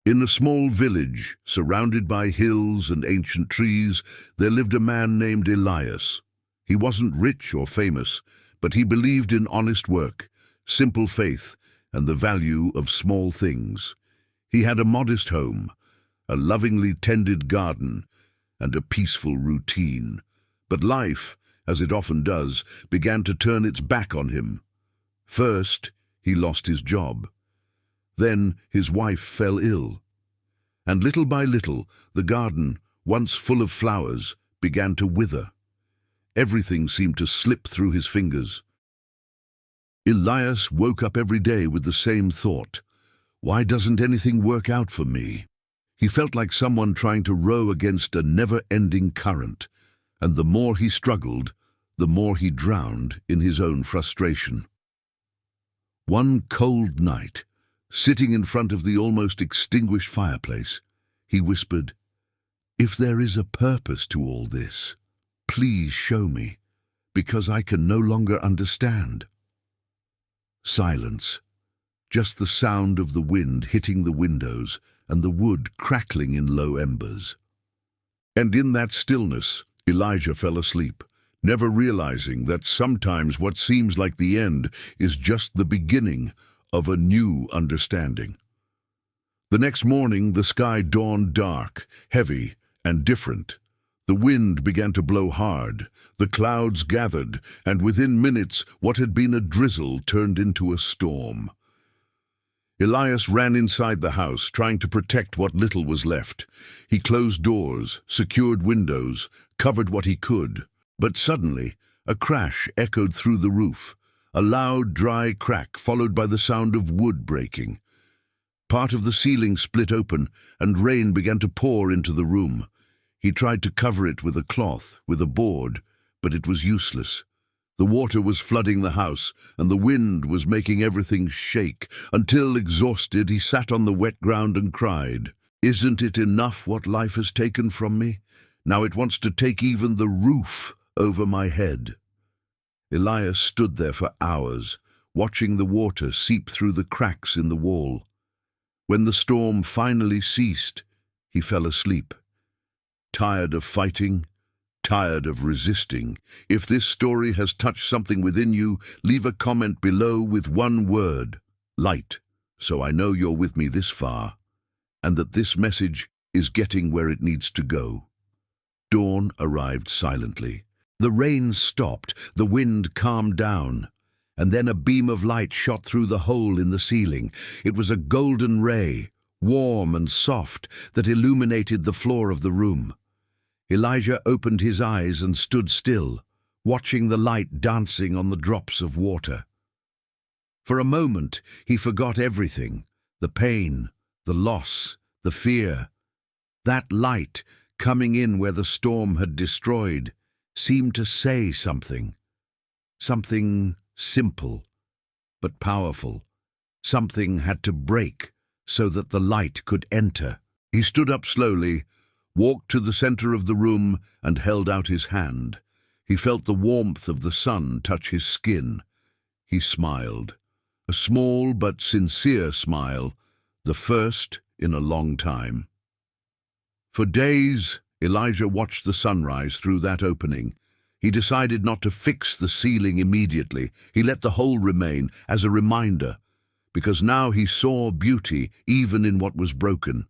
In a small village, surrounded by hills and ancient trees, there lived a man named Elias. He wasn't rich or famous, but he believed in honest work, simple faith, and the value of small things. He had a modest home, a lovingly tended garden, and a peaceful routine. But life, as it often does, began to turn its back on him. First, he lost his job. Then his wife fell ill. And little by little, the garden, once full of flowers, began to wither. Everything seemed to slip through his fingers. Elias woke up every day with the same thought: why doesn't anything work out for me? He felt like someone trying to row against a never-ending current, and the more he struggled, the more he drowned in his own frustration. One cold night, sitting in front of the almost extinguished fireplace, he whispered, "If there is a purpose to all this, please show me, because I can no longer understand." Silence. Just the sound of the wind hitting the windows and the wood crackling in low embers. And in that stillness, Elijah fell asleep, never realizing that sometimes what seems like the end is just the beginning of a new understanding. The next morning, the sky dawned dark, heavy, and different. The wind began to blow hard, the clouds gathered, and within minutes, what had been a drizzle turned into a storm. Elias ran inside the house, trying to protect what little was left. He closed doors, secured windows, covered what he could. But suddenly, a crash echoed through the roof, a loud, dry crack followed by the sound of wood breaking. Part of the ceiling split open, and rain began to pour into the room. He tried to cover it with a cloth, with a board, but it was useless. The water was flooding the house, and the wind was making everything shake, until, exhausted, he sat on the wet ground and cried, "Isn't it enough what life has taken from me? Now it wants to take even the roof over my head." Elias stood there for hours, watching the water seep through the cracks in the wall. When the storm finally ceased, he fell asleep. Tired of fighting, tired of resisting. If this story has touched something within you, leave a comment below with one word: light, so I know you're with me this far, and that this message is getting where it needs to go. Dawn arrived silently. The rain stopped, the wind calmed down, and then a beam of light shot through the hole in the ceiling. It was a golden ray, warm and soft, that illuminated the floor of the room. Elijah opened his eyes and stood still, watching the light dancing on the drops of water. For a moment, he forgot everything: the pain, the loss, the fear. That light, coming in where the storm had destroyed, seemed to say something. Something simple, but powerful. Something had to break so that the light could enter. He stood up slowly, walked to the center of the room, and held out his hand. He felt the warmth of the sun touch his skin. He smiled. A small but sincere smile, the first in a long time. For days, Elijah watched the sunrise through that opening. He decided not to fix the ceiling immediately. He let the hole remain as a reminder, because now he saw beauty even in what was broken.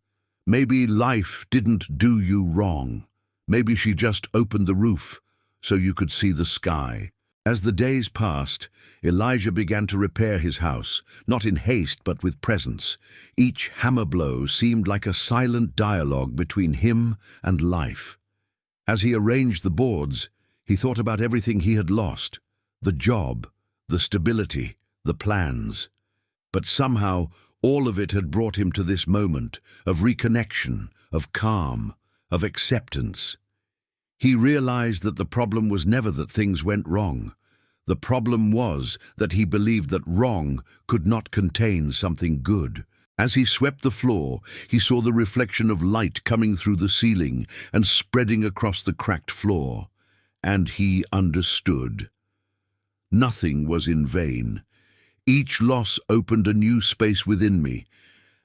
Maybe life didn't do you wrong. Maybe she just opened the roof so you could see the sky. As the days passed, Elijah began to repair his house, not in haste but with presence. Each hammer blow seemed like a silent dialogue between him and life. As he arranged the boards, he thought about everything he had lost: the job, the stability, the plans. But somehow, all of it had brought him to this moment of reconnection, of calm, of acceptance. He realized that the problem was never that things went wrong. The problem was that he believed that wrong could not contain something good. As he swept the floor, he saw the reflection of light coming through the ceiling and spreading across the cracked floor. And he understood. Nothing was in vain. Each loss opened a new space within me,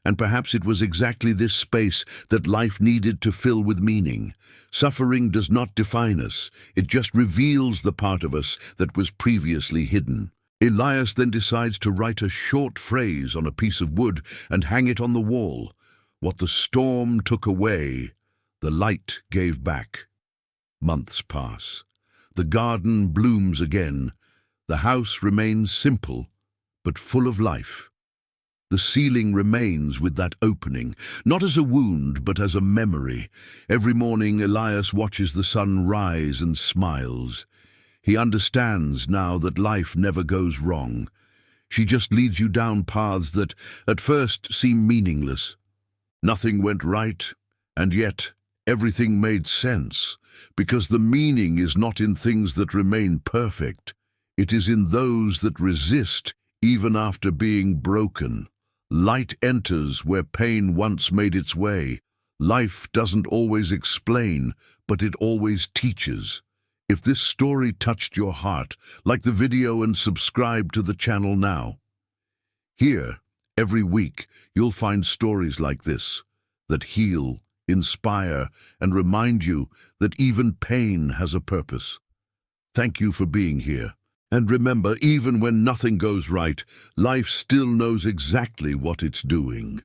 And perhaps it was exactly this space that life needed to fill with meaning. Suffering does not define us. It just reveals the part of us that was previously hidden. Elias then decides to write a short phrase on a piece of wood and hang it on the wall. What the storm took away, the light gave back. Months pass. The garden blooms again. The house remains simple, but full of life. The ceiling remains with that opening, not as a wound, but as a memory. Every morning, Elias watches the sun rise and smiles. He understands now that life never goes wrong. She just leads you down paths that, at first, seem meaningless. Nothing went right, and yet everything made sense, because the meaning is not in things that remain perfect. It is in those that resist, even after being broken. Light enters where pain once made its way. Life doesn't always explain, but it always teaches. If this story touched your heart, like the video and subscribe to the channel now. Here, every week, you'll find stories like this that heal, inspire, and remind you that even pain has a purpose. Thank you for being here. And remember, even when nothing goes right, life still knows exactly what it's doing.